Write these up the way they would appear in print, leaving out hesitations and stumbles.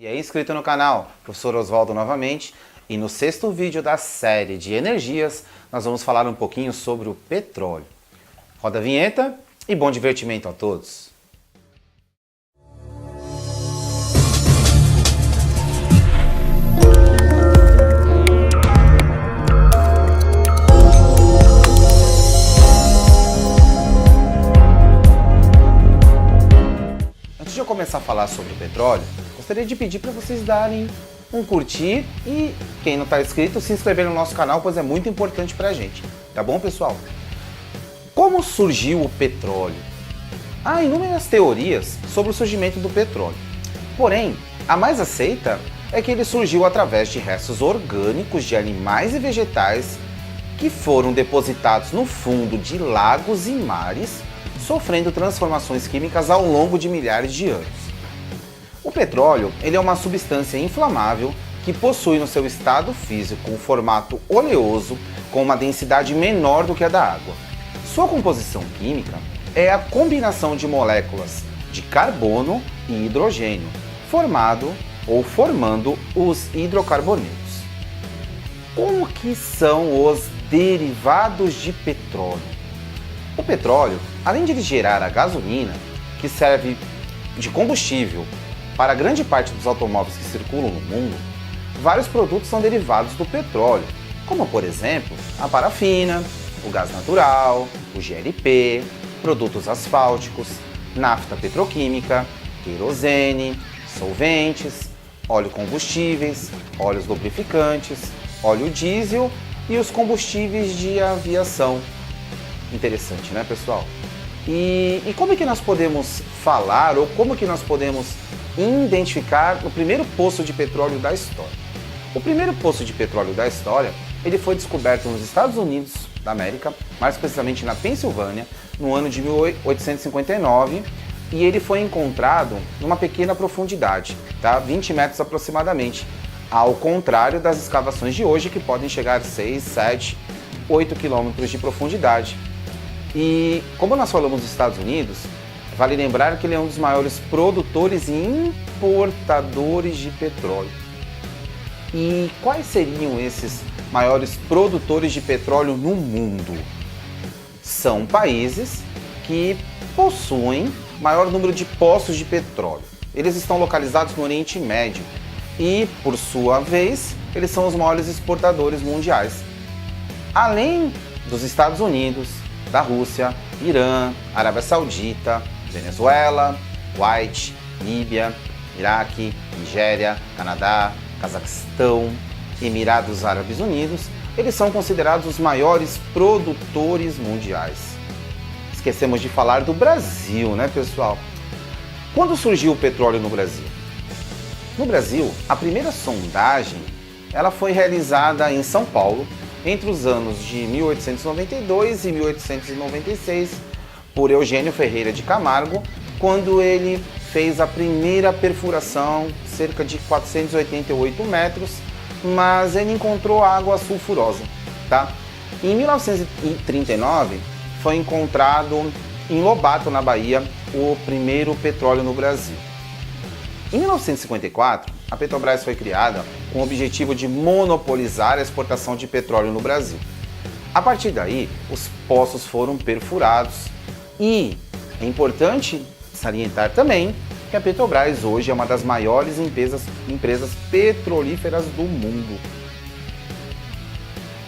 E aí, inscrito no canal, professor Oswaldo novamente, e no sexto vídeo da série de energias, nós vamos falar um pouquinho sobre o petróleo. Roda a vinheta e bom divertimento a todos! Antes de eu começar a falar sobre o petróleo, gostaria de pedir para vocês darem um curtir e, quem não está inscrito, se inscrever no nosso canal, pois é muito importante para a gente. Tá bom, pessoal? Como surgiu o petróleo? Há inúmeras teorias sobre o surgimento do petróleo. Porém, a mais aceita é que ele surgiu através de restos orgânicos de animais e vegetais que foram depositados no fundo de lagos e mares, sofrendo transformações químicas ao longo de milhares de anos. O petróleo ele é uma substância inflamável que possui no seu estado físico um formato oleoso com uma densidade menor do que a da água. Sua composição química é a combinação de moléculas de carbono e hidrogênio, formando os hidrocarbonetos. Como que são os derivados de petróleo? O petróleo, além de gerar a gasolina, que serve de combustível para grande parte dos automóveis que circulam no mundo, vários produtos são derivados do petróleo, como por exemplo a parafina, o gás natural, o GLP, produtos asfálticos, nafta petroquímica, querosene, solventes, óleo combustíveis, óleos lubrificantes, óleo diesel e os combustíveis de aviação. Interessante, né, pessoal? E como é que nós podemos falar ou como que nós podemos identificar o primeiro poço de petróleo da história? O primeiro poço de petróleo da história, ele foi descoberto nos Estados Unidos da América, mais precisamente na Pensilvânia, no ano de 1859, e ele foi encontrado numa pequena profundidade, tá? 20 metros aproximadamente, ao contrário das escavações de hoje, que podem chegar a 6, 7, 8 quilômetros de profundidade. E como nós falamos dos Estados Unidos, vale lembrar que ele é um dos maiores produtores e importadores de petróleo. E quais seriam esses maiores produtores de petróleo no mundo? São países que possuem maior número de poços de petróleo. Eles estão localizados no Oriente Médio e, por sua vez, eles são os maiores exportadores mundiais. Além dos Estados Unidos, da Rússia, Irã, Arábia Saudita, Venezuela, Kuwait, Líbia, Iraque, Nigéria, Canadá, Cazaquistão, Emirados Árabes Unidos, eles são considerados os maiores produtores mundiais. Esquecemos de falar do Brasil, né, pessoal? Quando surgiu o petróleo no Brasil? No Brasil, a primeira sondagem ela foi realizada em São Paulo entre os anos de 1892 e 1896 por Eugênio Ferreira de Camargo, quando ele fez a primeira perfuração, cerca de 488 metros, mas ele encontrou água sulfurosa, tá? Em 1939, foi encontrado em Lobato, na Bahia, o primeiro petróleo no Brasil. Em 1954, a Petrobras foi criada com o objetivo de monopolizar a exportação de petróleo no Brasil. A partir daí, os poços foram perfurados e é importante salientar também que a Petrobras hoje é uma das maiores empresas petrolíferas do mundo.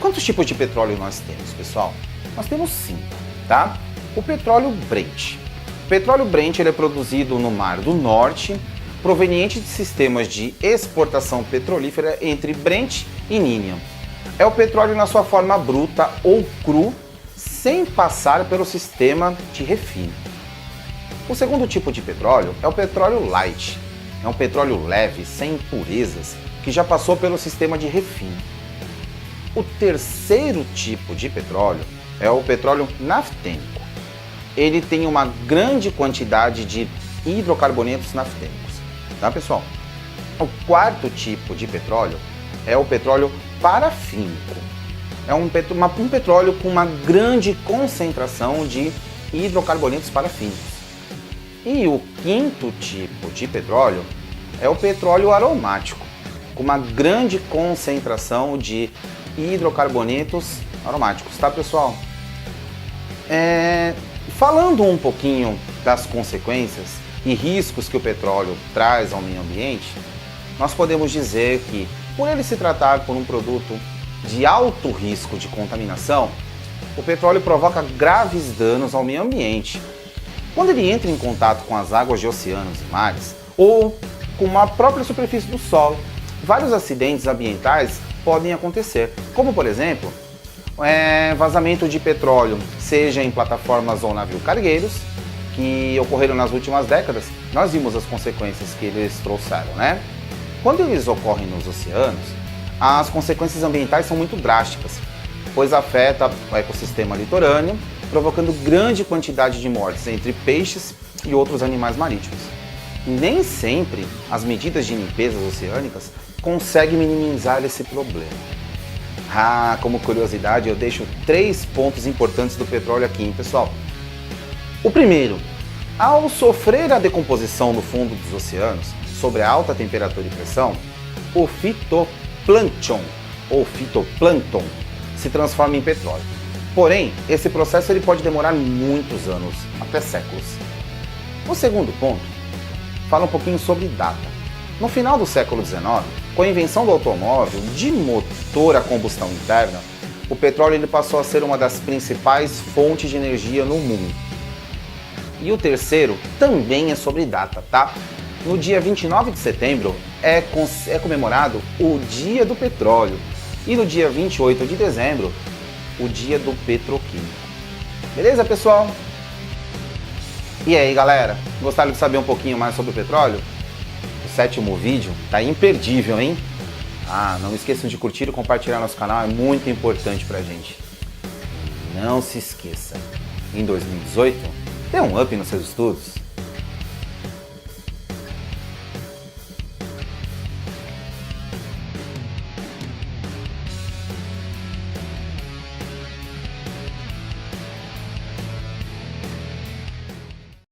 Quantos tipos de petróleo nós temos, pessoal? Nós temos 5, tá? O petróleo Brent. O petróleo Brent ele é produzido no Mar do Norte, proveniente de sistemas de exportação petrolífera entre Brent e Ninian. É o petróleo na sua forma bruta ou cru, sem passar pelo sistema de refino. O segundo tipo de petróleo é o petróleo light. É um petróleo leve, sem impurezas, que já passou pelo sistema de refino. O terceiro tipo de petróleo é o petróleo naftênico. Ele tem uma grande quantidade de hidrocarbonetos naftênicos. Tá, pessoal? O quarto tipo de petróleo é o petróleo parafínico. É um petróleo com uma grande concentração de hidrocarbonetos parafínicos. E o quinto tipo de petróleo é o petróleo aromático, com uma grande concentração de hidrocarbonetos aromáticos, tá, pessoal? Falando um pouquinho das consequências e riscos que o petróleo traz ao meio ambiente, nós podemos dizer que, por ele se tratar por um produto de alto risco de contaminação, o petróleo provoca graves danos ao meio ambiente. Quando ele entra em contato com as águas de oceanos e mares, ou com a própria superfície do solo, vários acidentes ambientais podem acontecer, como por exemplo, vazamento de petróleo, seja em plataformas ou navios cargueiros, que ocorreram nas últimas décadas. Nós vimos as consequências que eles trouxeram, né? Quando eles ocorrem nos oceanos, as consequências ambientais são muito drásticas, pois afeta o ecossistema litorâneo, provocando grande quantidade de mortes entre peixes e outros animais marítimos. Nem sempre as medidas de limpeza oceânicas conseguem minimizar esse problema. Como curiosidade, eu deixo 3 pontos importantes do petróleo aqui, hein, pessoal? O primeiro, ao sofrer a decomposição no fundo dos oceanos, sob a alta temperatura e pressão, o fitoplâncton ou fitoplâncton se transforma em petróleo. Porém, esse processo ele pode demorar muitos anos, até séculos. O segundo ponto fala um pouquinho sobre data. No final do século XIX, com a invenção do automóvel de motor a combustão interna, o petróleo ele passou a ser uma das principais fontes de energia no mundo. E o terceiro também é sobre data, tá? No dia 29 de setembro é comemorado o Dia do Petróleo e no dia 28 de dezembro o Dia do Petroquímico. Beleza, pessoal? E aí, galera? Gostaram de saber um pouquinho mais sobre o petróleo? O 7º vídeo tá imperdível, hein? Não esqueçam de curtir e compartilhar nosso canal, é muito importante pra gente. Não se esqueça, em 2018, dê um up nos seus estudos.